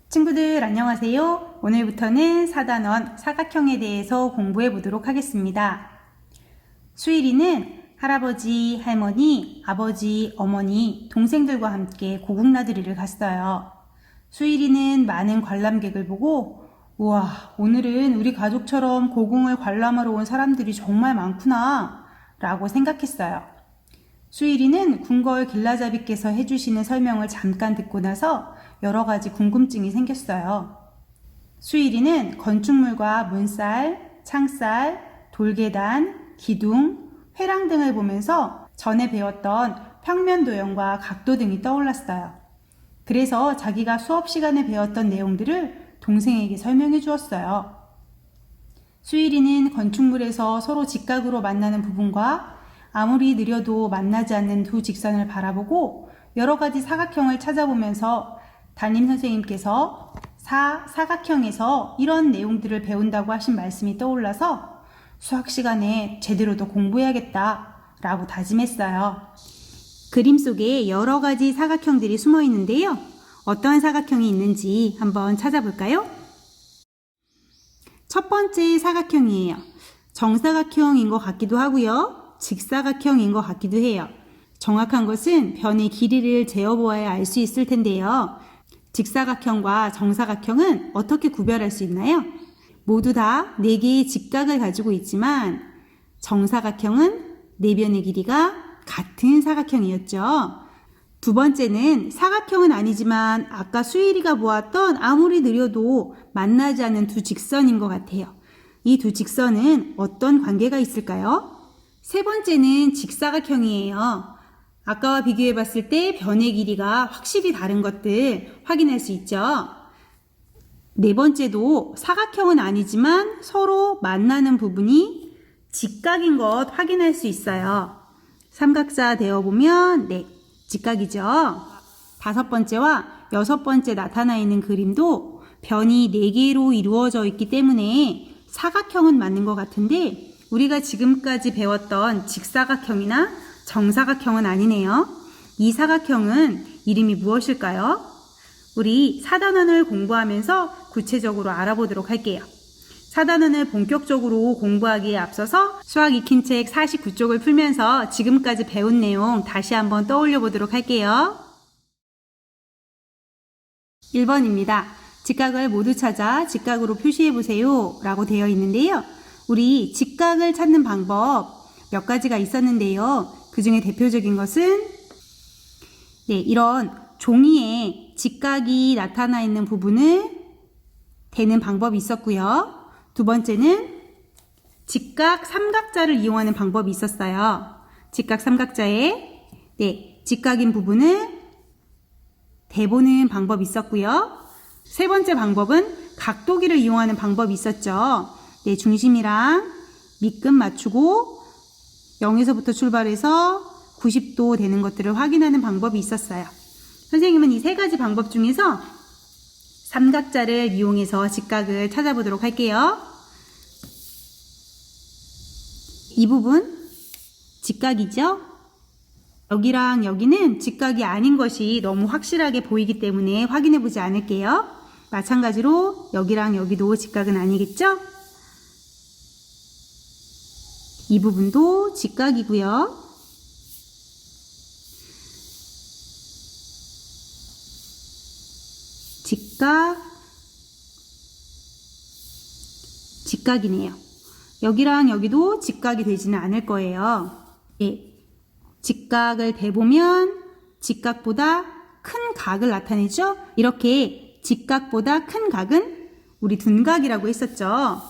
친구들 안녕하세요. 오늘부터는 사단원 사각형에 대해서 공부해 보도록 하겠습니다. 수일이는 할아버지, 할머니, 아버지, 어머니, 동생들과 함께 고국나들이를 갔어요. 수일이는 많은 관람객을 보고 우와, 오늘은 우리 가족처럼 고궁을 관람하러 온 사람들이 정말 많구나 라고 생각했어요. 수일이는 궁궐 길라잡이께서 해주시는 설명을 잠깐 듣고 나서 여러 가지 궁금증이 생겼어요. 수일이는 건축물과 문살, 창살, 돌계단, 기둥, 회랑 등을 보면서 전에 배웠던 평면 도형과 각도 등이 떠올랐어요. 그래서 자기가 수업 시간에 배웠던 내용들을 동생에게 설명해 주었어요. 수일이는 건축물에서 서로 직각으로 만나는 부분과 아무리 느려도 만나지 않는 두 직선을 바라보고 여러 가지 사각형을 찾아보면서 담임 선생님께서 사각형에서 이런 내용들을 배운다고 하신 말씀이 떠올라서 수학 시간에 제대로 더 공부해야겠다 라고 다짐했어요. 그림 속에 여러 가지 사각형들이 숨어 있는데요. 어떤 사각형이 있는지 한번 찾아볼까요? 첫 번째 사각형이에요. 정사각형인 것 같기도 하고요. 직사각형인 것 같기도 해요. 정확한 것은 변의 길이를 재어보아야 알 수 있을 텐데요. 직사각형과 정사각형은 어떻게 구별할 수 있나요? 모두 다 4개의 직각을 가지고 있지만 정사각형은 4변의 길이가 같은 사각형이었죠. 두 번째는 사각형은 아니지만 아까 수일이가 보았던 아무리 느려도 만나지 않는 두 직선인 것 같아요. 이 두 직선은 어떤 관계가 있을까요? 세 번째는 직사각형이에요. 아까와 비교해 봤을 때 변의 길이가 확실히 다른 것들 확인할 수 있죠. 네 번째도 사각형은 아니지만 서로 만나는 부분이 직각인 것 확인할 수 있어요. 삼각자 되어보면 네, 직각이죠. 다섯 번째와 여섯 번째 나타나 있는 그림도 변이 4개로 이루어져 있기 때문에 사각형은 맞는 것 같은데 우리가 지금까지 배웠던 직사각형이나 정사각형은 아니네요. 이 사각형은 이름이 무엇일까요? 우리 사단원을 공부하면서 구체적으로 알아보도록 할게요. 사단원을 본격적으로 공부하기에 앞서서 수학 익힌 책 49쪽을 풀면서 지금까지 배운 내용 다시 한번 떠올려 보도록 할게요. 1번입니다. 직각을 모두 찾아 직각으로 표시해 보세요 라고 되어 있는데요. 우리 직각을 찾는 방법 몇 가지가 있었는데요. 그 중에 대표적인 것은 이런 종이에 직각이 나타나 있는 부분을 대는 방법이 있었고요. 두 번째는 직각 삼각자를 이용하는 방법이 있었어요. 직각 삼각자에 직각인 부분을 대보는 방법이 있었고요. 세 번째 방법은 각도기를 이용하는 방법이 있었죠. 중심이랑 밑끝 맞추고 0에서부터 출발해서 90도 되는 것들을 확인하는 방법이 있었어요. 선생님은 이 세 가지 방법 중에서 삼각자를 이용해서 직각을 찾아보도록 할게요. 이 부분 직각이죠? 여기랑 여기는 직각이 아닌 것이 너무 확실하게 보이기 때문에 확인해 보지 않을게요. 마찬가지로 여기랑 여기도 직각은 아니겠죠? 이 부분도 직각이고요. 직각이네요. 여기랑 여기도 직각이 되지는 않을 거예요. 직각을 대보면 직각보다 큰 각을 나타내죠. 이렇게 직각보다 큰 각은 우리 둔각이라고 했었죠.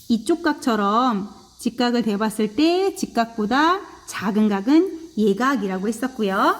이쪽 각처럼 직각을 대봤을 때 직각보다 작은 각은 예각이라고 했었고요.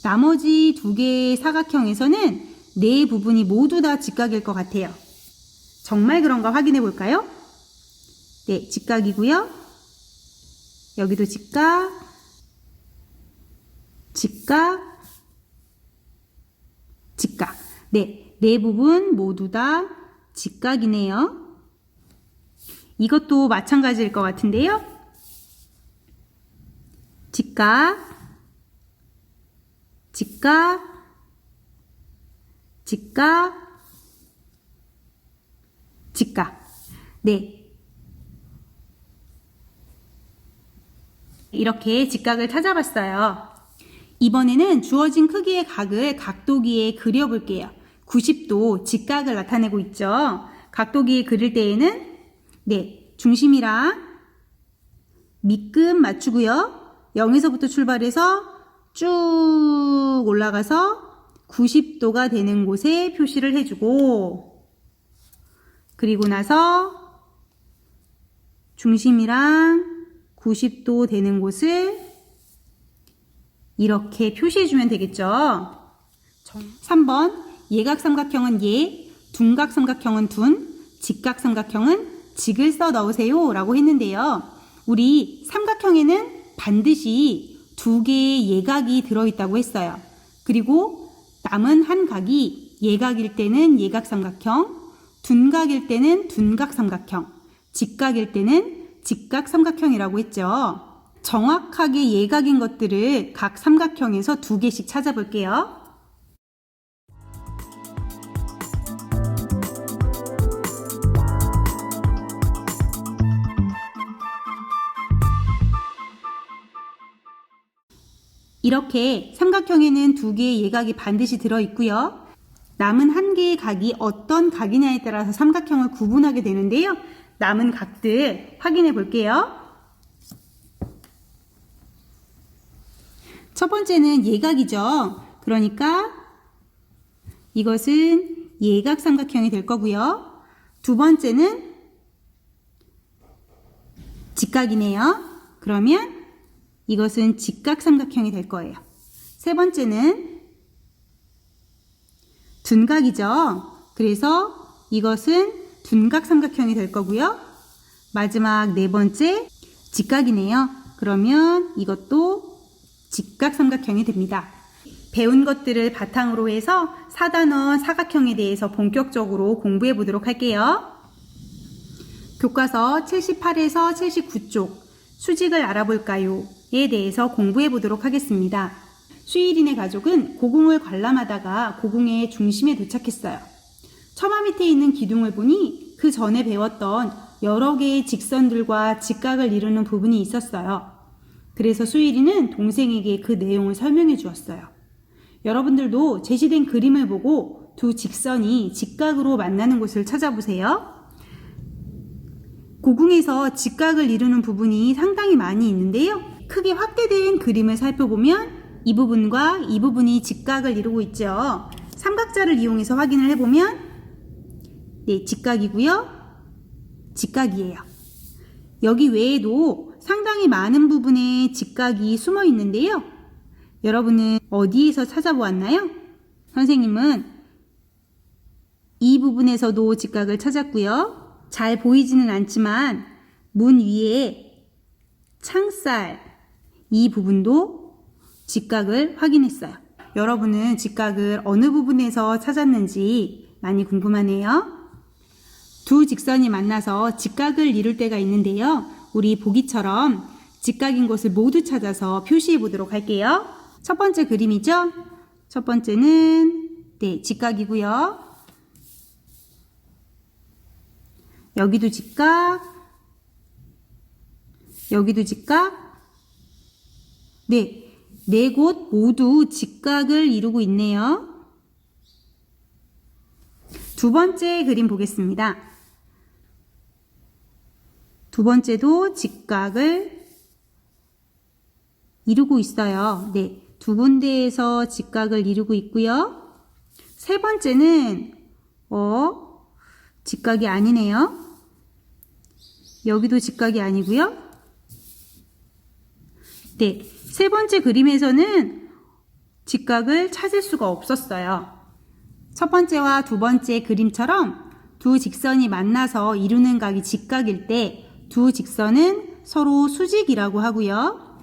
나머지 2개의 사각형에서는 4 부분이 모두 다 직각일 것 같아요. 정말 그런가 확인해 볼까요? 네, 직각이고요. 여기도 직각, 직각. 네 부분 모두 다 직각이네요. 이것도 마찬가지일 것 같은데요. 직각, 직각, 직각, 직각. 네. 이렇게 직각을 찾아봤어요. 이번에는 주어진 크기의 각을 각도기에 그려볼게요. 90도 직각을 나타내고 있죠. 각도기에 그릴 때에는 중심이랑 밑금 맞추고요. 0에서부터 출발해서 쭉 올라가서 90도가 되는 곳에 표시를 해주고, 그리고 나서 중심이랑 90도 되는 곳을 이렇게 표시해주면 되겠죠. 3번 예각삼각형은 예, 둔각삼각형은 둔, 직각삼각형은 직을 써 넣으세요 라고 했는데요. 우리 삼각형에는 반드시 2개의 예각이 들어있다고 했어요. 그리고 남은 한 각이 예각일 때는 예각삼각형, 둔각일 때는 둔각삼각형, 직각일 때는 직각삼각형이라고 했죠. 정확하게 예각인 것들을 각 삼각형에서 2개씩 찾아볼게요. 이렇게 삼각형에는 2개의 예각이 반드시 들어있고요. 남은 1개의 각이 어떤 각이냐에 따라서 삼각형을 구분하게 되는데요. 남은 각들 확인해 볼게요. 첫 번째는 예각이죠. 그러니까 이것은 예각 삼각형이 될 거고요. 두 번째는 직각이네요. 그러면 이것은 직각 삼각형이 될 거예요. 세 번째는 둔각이죠. 그래서 이것은 둔각 삼각형이 될 거고요. 마지막 네 번째 직각이네요. 그러면 이것도 직각 삼각형이 됩니다. 배운 것들을 바탕으로 해서 4단원 사각형에 대해서 본격적으로 공부해 보도록 할게요. 교과서 78에서 79쪽 수직을 알아볼까요? 에 대해서 공부해 보도록 하겠습니다. 수일인의 가족은 고궁을 관람하다가 고궁의 중심에 도착했어요. 처마 밑에 있는 기둥을 보니 그 전에 배웠던 여러 개의 직선들과 직각을 이루는 부분이 있었어요. 그래서 수일이는 동생에게 그 내용을 설명해 주었어요. 여러분들도 제시된 그림을 보고 두 직선이 직각으로 만나는 곳을 찾아보세요. 고궁에서 직각을 이루는 부분이 상당히 많이 있는데요. 크게 확대된 그림을 살펴보면 이 부분과 이 부분이 직각을 이루고 있죠. 삼각자를 이용해서 확인을 해보면 직각이고요. 직각이에요. 여기 외에도 상당히 많은 부분에 직각이 숨어 있는데요. 여러분은 어디에서 찾아보았나요? 선생님은 이 부분에서도 직각을 찾았고요. 잘 보이지는 않지만 문 위에 창살 이 부분도 직각을 확인했어요. 여러분은 직각을 어느 부분에서 찾았는지 많이 궁금하네요. 두 직선이 만나서 직각을 이룰 때가 있는데요. 우리 보기처럼 직각인 곳을 모두 찾아서 표시해 보도록 할게요. 첫 번째 그림이죠. 첫 번째는 직각이고요. 여기도 직각, 여기도 직각. 네 곳 모두 직각을 이루고 있네요. 두 번째 그림 보겠습니다. 두 번째도 직각을 이루고 있어요. 두 군데에서 직각을 이루고 있고요. 세 번째는 직각이 아니네요. 여기도 직각이 아니고요. 세 번째 그림에서는 직각을 찾을 수가 없었어요. 첫 번째와 두 번째 그림처럼 두 직선이 만나서 이루는 각이 직각일 때 두 직선은 서로 수직이라고 하고요.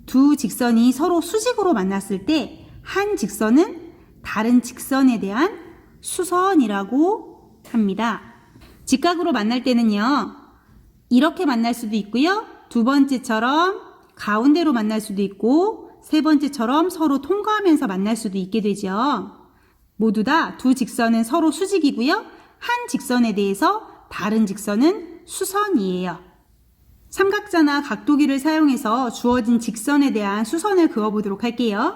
두 직선이 서로 수직으로 만났을 때 한 직선은 다른 직선에 대한 수선이라고 합니다. 직각으로 만날 때는요. 이렇게 만날 수도 있고요. 두 번째처럼 가운데로 만날 수도 있고 세 번째처럼 서로 통과하면서 만날 수도 있게 되죠. 모두 다 두 직선은 서로 수직이고요. 한 직선에 대해서 다른 직선은 수선이에요. 삼각자나 각도기를 사용해서 주어진 직선에 대한 수선을 그어보도록 할게요.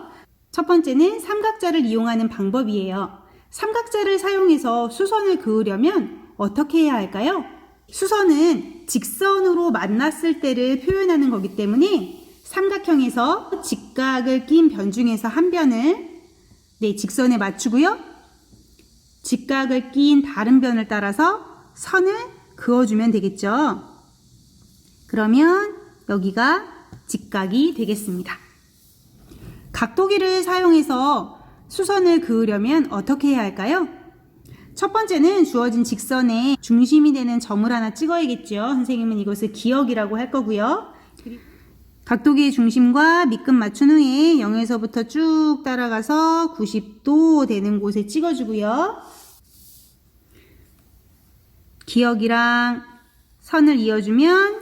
첫 번째는 삼각자를 이용하는 방법이에요. 삼각자를 사용해서 수선을 그으려면 어떻게 해야 할까요? 수선은 직선으로 만났을 때를 표현하는 거기 때문에 삼각형에서 직각을 낀 변 중에서 한 변을 직선에 맞추고요. 직각을 낀 다른 변을 따라서 선을 그어주면 되겠죠. 그러면 여기가 직각이 되겠습니다. 각도기를 사용해서 수선을 그으려면 어떻게 해야 할까요? 첫 번째는 주어진 직선에 중심이 되는 점을 하나 찍어야겠죠. 선생님은 이것을 기역이라고 할 거고요. 각도기의 중심과 밑끝 맞춘 후에 0에서부터 쭉 따라가서 90도 되는 곳에 찍어주고요. 기역이랑 선을 이어주면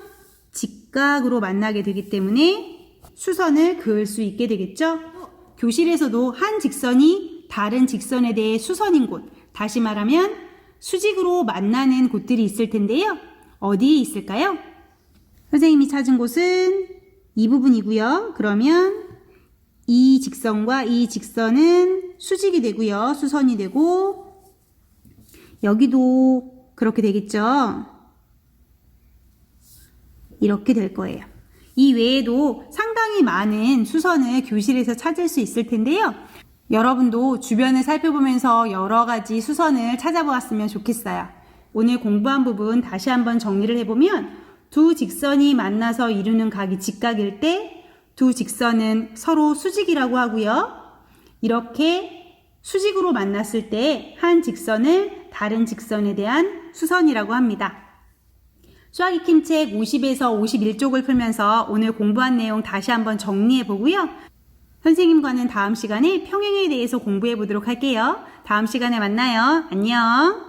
직각으로 만나게 되기 때문에 수선을 그을 수 있게 되겠죠. 교실에서도 한 직선이 다른 직선에 대해 수선인 곳, 다시 말하면 수직으로 만나는 곳들이 있을 텐데요. 어디에 있을까요? 선생님이 찾은 곳은 이 부분이고요. 그러면 이 직선과 이 직선은 수직이 되고요. 수선이 되고 여기도 그렇게 되겠죠. 이렇게 될 거예요. 이 외에도 상당히 많은 수선을 교실에서 찾을 수 있을 텐데요. 여러분도 주변을 살펴보면서 여러 가지 수선을 찾아보았으면 좋겠어요. 오늘 공부한 부분 다시 한번 정리를 해보면 두 직선이 만나서 이루는 각이 직각일 때 두 직선은 서로 수직이라고 하고요. 이렇게 수직으로 만났을 때 한 직선을 다른 직선에 대한 수선이라고 합니다. 수학 익힘책 50에서 51쪽을 풀면서 오늘 공부한 내용 다시 한번 정리해 보고요. 선생님과는 다음 시간에 평행에 대해서 공부해 보도록 할게요. 다음 시간에 만나요. 안녕.